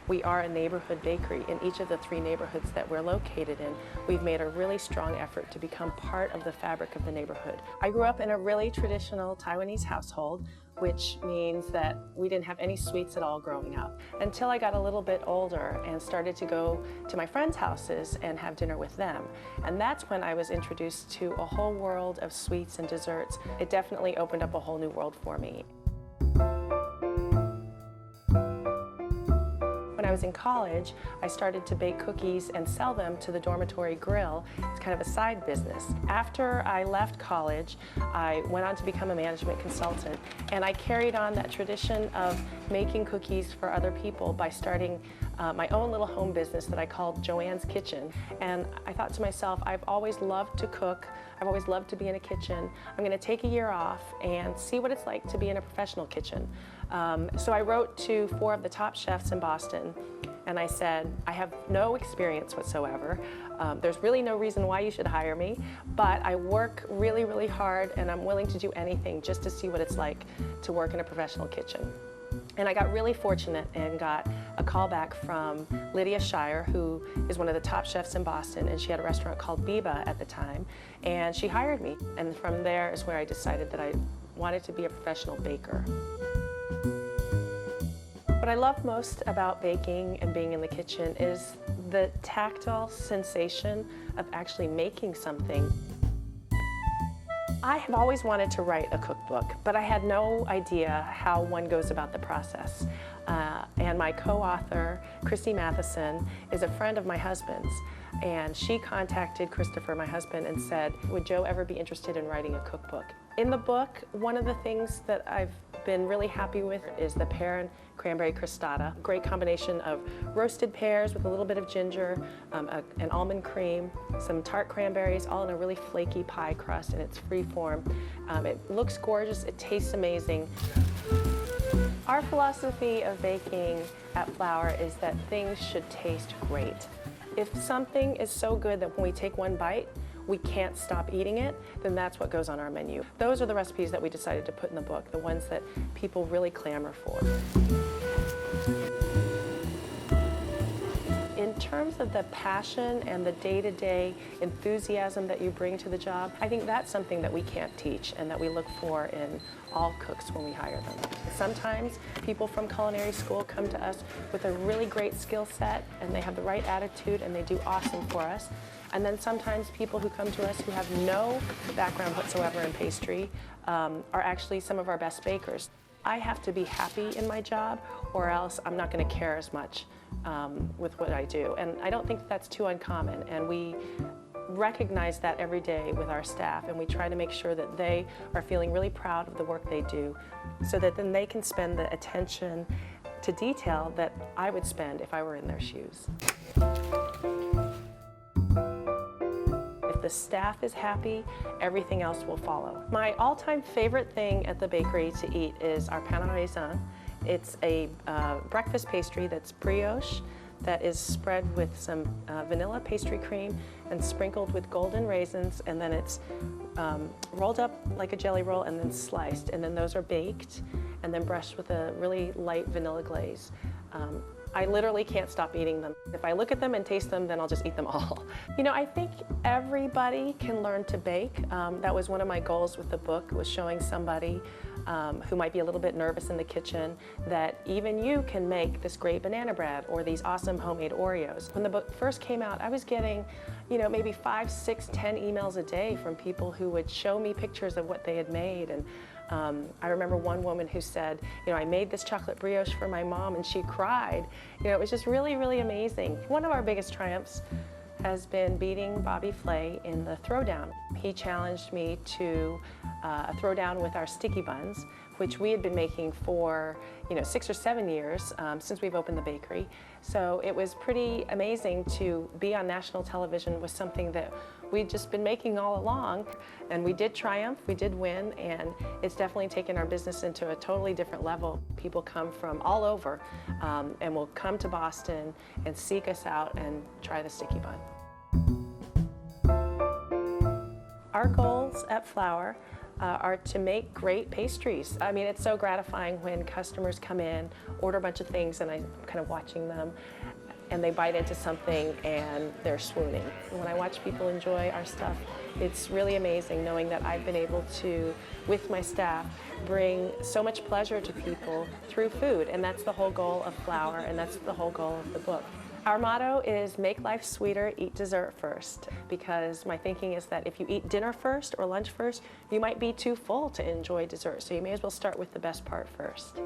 We are a neighborhood bakery. In each of the 3 neighborhoods that we're located in, we've made a really strong effort to become part of the fabric of the neighborhood. I grew up in a really traditional Taiwanese household, which means that we didn't have any sweets at all growing up. Until I got a little bit older and started to go to my friends' houses and have dinner with them. And that's when I was introduced to a whole world of sweets and desserts. It definitely opened up a whole new world for me. When I was in college, I started to bake cookies and sell them to the dormitory grill. It's kind of a side business. After I left college, I went on to become a management consultant, and I carried on that tradition of making cookies for other people by starting my own little home business that I called Joanne's Kitchen. And I thought to myself, I've always loved to cook. I've always loved to be in a kitchen. I'm going to take a year off and see what it's like to be in a professional kitchen. So I wrote to 4 of the top chefs in Boston, and I said, I have no experience whatsoever. There's really no reason why you should hire me, but I work really, really hard, and I'm willing to do anything just to see what it's like to work in a professional kitchen. And I got really fortunate and got a call back from Lydia Shire, who is one of the top chefs in Boston, and she had a restaurant called Biba at the time, and she hired me. And from there is where I decided that I wanted to be a professional baker. What I love most about baking and being in the kitchen is the tactile sensation of actually making something. I have always wanted to write a cookbook, but I had no idea how one goes about the process. And my co-author, Christy Matheson, is a friend of my husband's, and she contacted Christopher, my husband, and said, would Joe ever be interested in writing a cookbook? In the book, one of the things that I've been really happy with is the pear and cranberry crostata. Great combination of roasted pears with a little bit of ginger, an almond cream, some tart cranberries, all in a really flaky pie crust, and it's free form. It looks gorgeous, it tastes amazing. Our philosophy of baking at Flour is that things should taste great. If something is so good that when we take one bite, we can't stop eating it, then that's what goes on our menu. Those are the recipes that we decided to put in the book, the ones that people really clamor for. In terms of the passion and the day-to-day enthusiasm that you bring to the job, I think that's something that we can't teach and that we look for in all cooks when we hire them. Sometimes people from culinary school come to us with a really great skill set and they have the right attitude and they do awesome for us. And then sometimes people who come to us who have no background whatsoever in pastry are actually some of our best bakers. I have to be happy in my job or else I'm not going to care as much with what I do. And I don't think that's too uncommon. And we recognize that every day with our staff, and we try to make sure that they are feeling really proud of the work they do so that then they can spend the attention to detail that I would spend if I were in their shoes. If the staff is happy, everything else will follow. My all-time favorite thing at the bakery to eat is our pain au raisin. It's a breakfast pastry that's brioche that is spread with some vanilla pastry cream and sprinkled with golden raisins, and then it's rolled up like a jelly roll and then sliced, and then those are baked and then brushed with a really light vanilla glaze. I literally can't stop eating them. If I look at them and taste them, then I'll just eat them all. You know, I think everybody can learn to bake. That was one of my goals with the book, was showing somebody who might be a little bit nervous in the kitchen that even you can make this great banana bread or these awesome homemade Oreos. When the book first came out, I was getting, you know, maybe 5, 6, 10 emails a day from people who would show me pictures of what they had made. And I remember one woman who said, you know, I made this chocolate brioche for my mom and she cried. You know, it was just really, really amazing. One of our biggest triumphs has been beating Bobby Flay in the Throwdown. He challenged me to a throwdown with our sticky buns, which we had been making for 6 or 7 years since we've opened the bakery. So it was pretty amazing to be on national television with something that we'd just been making all along. And we did triumph, we did win, and it's definitely taken our business into a totally different level. People come from all over and will come to Boston and seek us out and try the sticky bun. Our goals at Flour are to make great pastries. I mean, it's so gratifying when customers come in, order a bunch of things, and I'm kind of watching them, and they bite into something and they're swooning. When I watch people enjoy our stuff, it's really amazing knowing that I've been able to, with my staff, bring so much pleasure to people through food, and that's the whole goal of Flour, and that's the whole goal of the book. Our motto is make life sweeter, eat dessert first, because my thinking is that if you eat dinner first or lunch first, you might be too full to enjoy dessert, so you may as well start with the best part first.